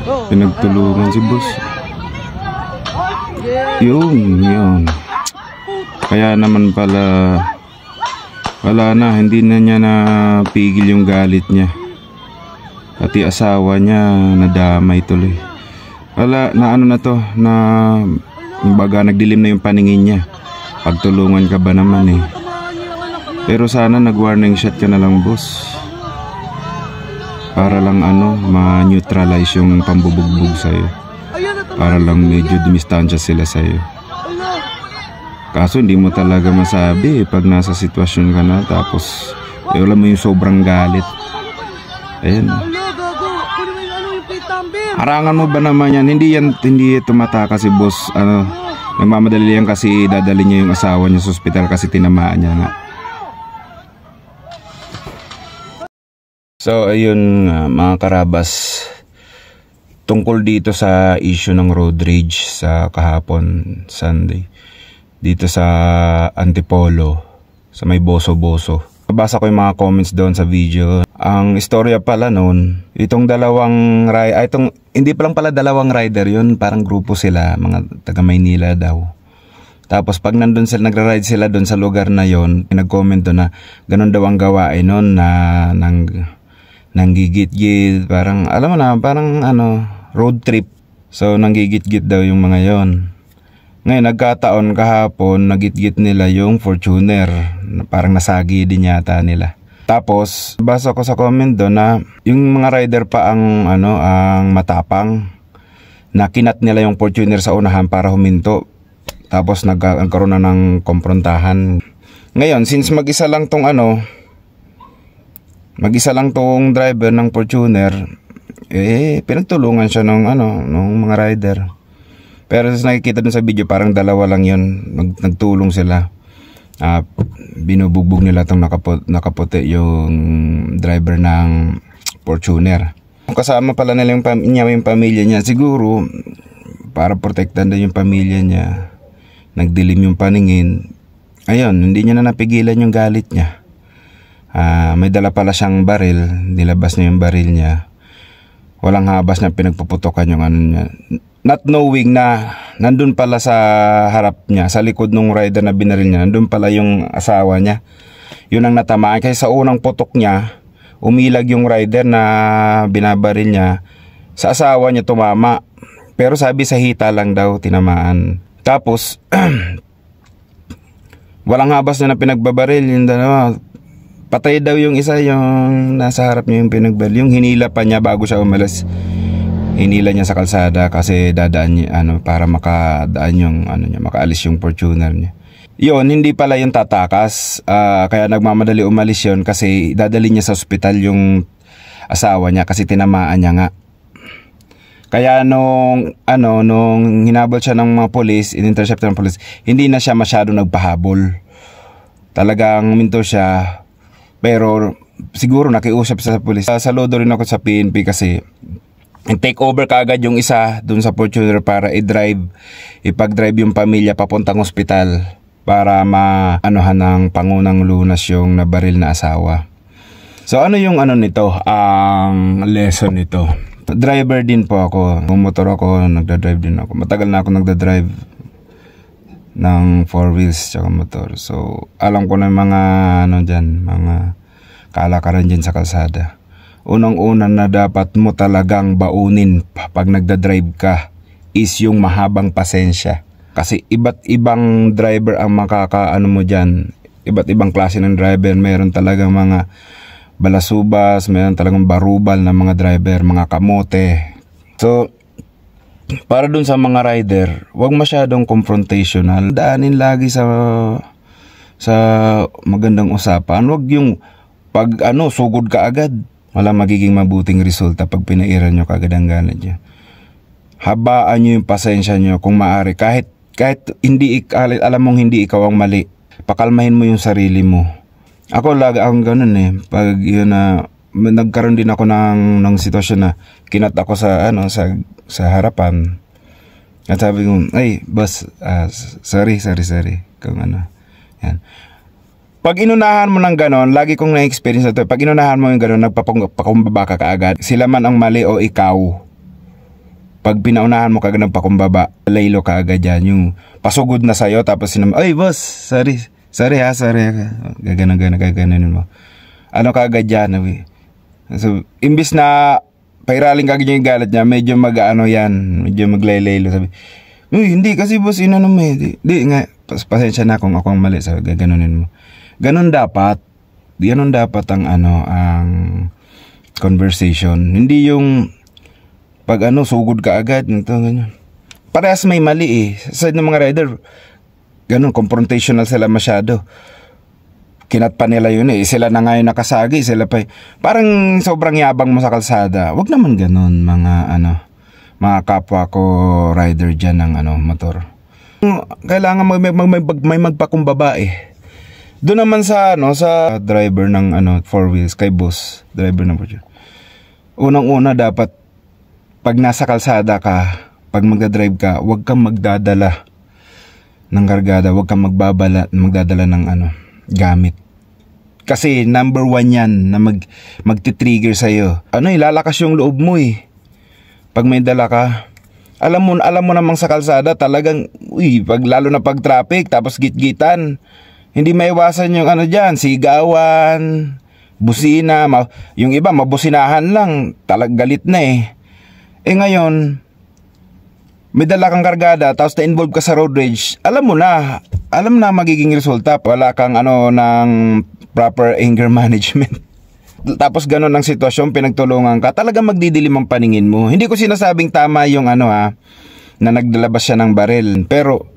Pinagtulungan si boss. Yun. Kaya naman pala wala na, hindi na niya napigil yung galit niya. Pati asawa niya nadamay tuloy. Wala na, ano na to, na baga nagdilim na yung paningin niya. Pagtulungan ka ba naman eh. Pero sana nag-warning shot ka na lang, boss. Para lang ma-neutralize yung pambubugbog sa'yo. Para lang medyo dumistansya sila sa'yo. Kaso hindi mo talaga masabi pag nasa sitwasyon ka na. Tapos alam mo yung sobrang galit. Ayan. Harangan mo ba naman yan? Hindi tumataka si boss. Nagmamadali yan kasi dadali niya yung asawa niya sa ospital kasi tinamaan niya nga. So ayun mga karabas, tungkol dito sa issue ng road rage sa kahapon Sunday dito sa Antipolo sa may Boso-Boso. Nabasa ko yung mga comments doon sa video. Ang istorya pala noon, itong dalawang hindi pa lang pala dalawang rider yun, parang grupo sila, mga taga Maynila daw. Tapos pag nandun sila, nagra-ride sila doon sa lugar na yon, nag-comment doon na ganun daw ang gawain noon na nanggigit-git, parang alam mo na, parang road trip. So nanggigit-git daw yung mga yon. Ngayon nagkataon kahapon nagit-git nila yung Fortuner, parang nasagi din yata nila. Tapos basa ko sa comment doon na yung mga rider pa ang matapang, na kinat nila yung Fortuner sa unahan para huminto. Tapos nagkaroon na ng komprontahan. Ngayon since mag-isa lang tong driver ng Fortuner, pinagtulungan siya ng mga rider. Pero sa nakikita dun sa video, parang dalawa lang yun, nagtulong sila. Binubugbog nila itong nakaputi yung driver ng Fortuner. Kasama pala nila yung pamilya niya. Siguro para protektan din yung pamilya niya, nagdilim yung paningin. Ayun, hindi niya na napigilan yung galit niya. May dala pala siyang baril, nilabas niya yung baril niya. Walang habas na pinagpuputokan yung niya. Not knowing na nandun pala sa harap niya, sa likod ng rider na binaril niya, nandun pala yung asawa niya. Yun ang natamaan. Kaya sa unang putok niya, umilag yung rider na binabaril niya. Sa asawa niya tumama. Pero sabi sa hita lang daw tinamaan. Tapos, walang habas na pinagbabaril. Yung patay daw yung isa, yung nasa harap niya yung pinagbaril. Yung hinila pa niya bago siya umalis. Hinila niya sa kalsada kasi dadaan niya, para makadaan yung niya, makaalis yung Fortuner niya. Yun, hindi pala yung tatakas. Kaya nagmamadali umalis yun kasi dadali niya sa ospital yung asawa niya kasi tinamaan niya nga. Kaya nung hinabol siya ng mga polis, in-intercept ng polis, hindi na siya masyado nagpahabol. Talagang minto siya. Pero siguro nakiusap sa polis. Saludo rin ako sa PNP kasi take over kaagad yung isa dun sa Fortuner para ipag-drive yung pamilya papuntang ospital para maanohan ng pangunang lunas yung nabaril na asawa. So yung nito, ang lesson nito. Driver din po ako, bumotor ako, nagda-drive din ako. Matagal na ako nagda-drive ng 4 wheels tsaka motor. So alam ko na yung mga mga kalakaran dyan sa kalsada. Unang-una na dapat mo talagang baunin pag nagda-drive ka is yung mahabang pasensya. Kasi iba't ibang driver ang makakaano mo dyan. Iba't ibang klase ng driver. Meron talagang mga balasubas, meron talagang barubal na mga driver, mga kamote. So, para dun sa mga rider, wag masyadong confrontational. Daanin lagi sa magandang usapan. Wag yung pag sugod ka agad. Wala magiging mabuting resulta pag pinairan nyo kagad ang galit nyo. Habaan nyo yung pasensya nyo kung maaari. Kahit alam mong hindi ikaw ang mali, pakalmahin mo yung sarili mo. Ako lagi akong ganun Pag yun nagkaroon din ako ng sitwasyon na kinat ako sa harapan. At sabi ko, ay boss, sorry. Kung yan. Pag inunahan mo ng ganon, lagi kong na-experience na ito, pag inunahan mo yung ganon, nagpakumbaba ka kaagad. Sila man ang mali o ikaw. Pag pinaunahan mo kagad ng pakumbaba, laylo ka agad yan. Yung pasugod na sa'yo, tapos ay boss, sorry ha. Gaganon mo. Ano ka agad yan? So, imbis na pairaling kagad yung galit niya, medyo medyo maglaylo. Sabi, hindi kasi boss, inano mo eh. Di nga, pasensya na kung ako ang mali. Sabi, gaganunin mo. Ganon dapat ang ang conversation. Hindi yung pag sugod ka agad, ganyan. Parehas may mali eh. Sa side ng mga rider, confrontational sila masyado. Kinat pa nila yun eh. Sila na ngayon nakasagi, sila pa parang sobrang yabang mo sa kalsada. Wag naman ganun, mga kapwa ko rider dyan ng motor. Kailangan may magpakumbaba eh. Doon naman sa driver ng 4 wheels, kay boss, driver ng Fortune. Unang-una dapat pag nasa kalsada ka, pag magdadrive ka, huwag kang magdadala ng kargada, huwag kang magdadala ng gamit. Kasi number 1 yan na magti-trigger sa'yo. Ilalakas yung loob mo eh. Pag may dala ka, alam mo namang sa kalsada talagang, lalo na pag traffic, tapos gitgitan, hindi maiwasan yung dyan, sigawan, busina, yung iba mabusinahan lang, galit na eh. Ngayon, may dala kang kargada, tapos na-involve ka sa road rage, alam na magiging resulta. Wala kang ng proper anger management. Tapos ganun ang sitwasyon, pinagtulungan ka, talagang magdidilim ang paningin mo. Hindi ko sinasabing tama yung na nagdalabas siya ng baril. Pero,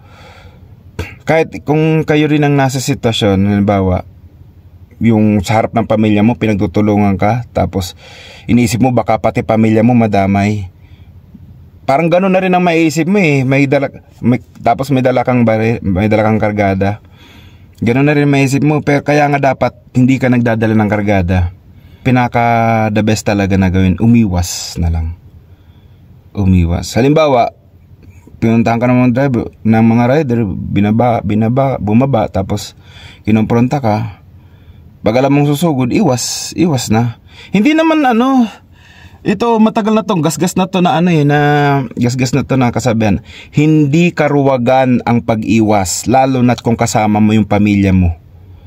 kahit kung kayo rin ang nasa sitwasyon, halimbawa, yung sa harap ng pamilya mo, pinagtutulungan ka, tapos iniisip mo baka pati pamilya mo madamay. Parang gano'n na rin ang maiisip mo eh. Tapos may dala kang kargada. Gano'n na rin maiisip mo. Pero kaya nga dapat hindi ka nagdadala ng kargada. Pinaka the best talaga na gawin, umiwas na lang. Umiwas. Halimbawa, pinuntahan ka ng mga rider, bumaba, tapos kinumpronta ka. Pag alam mong susugod, iwas na. Hindi naman ito matagal na tong gasgas na to na kasabihan. Hindi karuwagan ang pag-iwas, lalo na't kung kasama mo yung pamilya mo.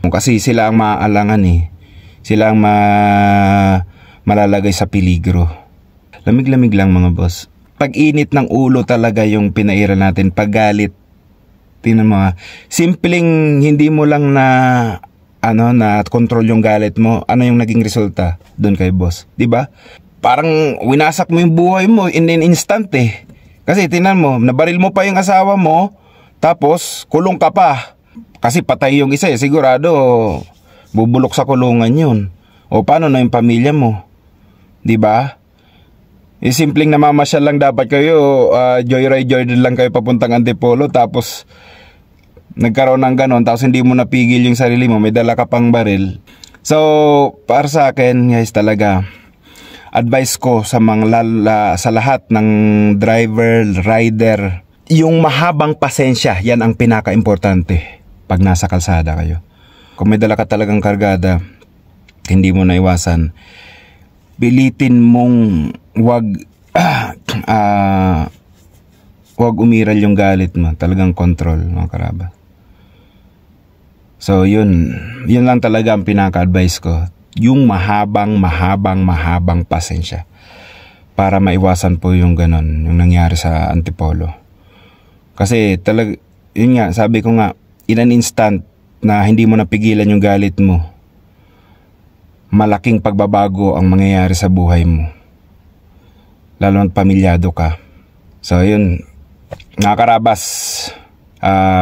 Kasi sila ang maaalangan eh. Sila ang malalagay sa peligro. Lamig-lamig lang mga boss. Pag-init ng ulo talaga yung pinaira natin, paggalit. Tingnan mo, simpleng hindi mo lang na control yung galit mo. Ano yung naging resulta doon kay boss, 'di ba? Parang winasak mo yung buhay mo in an instant eh. Kasi tingnan mo, nabaril mo pa yung asawa mo, tapos kulong ka pa. Kasi patay yung isa eh, sigurado bubulok sa kulungan yun. O paano na yung pamilya mo? 'Di ba? Simpleng namamasyal lang dapat kayo, joyride lang kayo papuntang Antipolo, tapos nagkaroon ng ganon, tapos hindi mo napigil yung sarili mo, may dala ka pang baril. So, para sa akin, guys, talaga, advice ko sa sa lahat ng driver, rider, yung mahabang pasensya, yan ang pinaka-importante pag nasa kalsada kayo. Kung may dala ka talagang kargada, hindi mo naiwasan, pilitin mong wag umiral yung galit mo. Talagang control, mga karaba. So yun lang talaga ang pinaka-advice ko, yung mahabang pasensya, para maiwasan po yung ganon, yung nangyari sa Antipolo. Kasi talaga, yun nga, sabi ko nga, in an instant na hindi mo napigilan yung galit mo, malaking pagbabago ang mangyayari sa buhay mo, lalo na't pamilyado ka. So yun, mga karabas,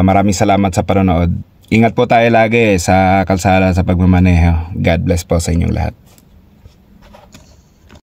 maraming salamat sa panonood. Ingat po tayo lagi sa kalsada sa pagmamaneho. God bless po sa inyong lahat.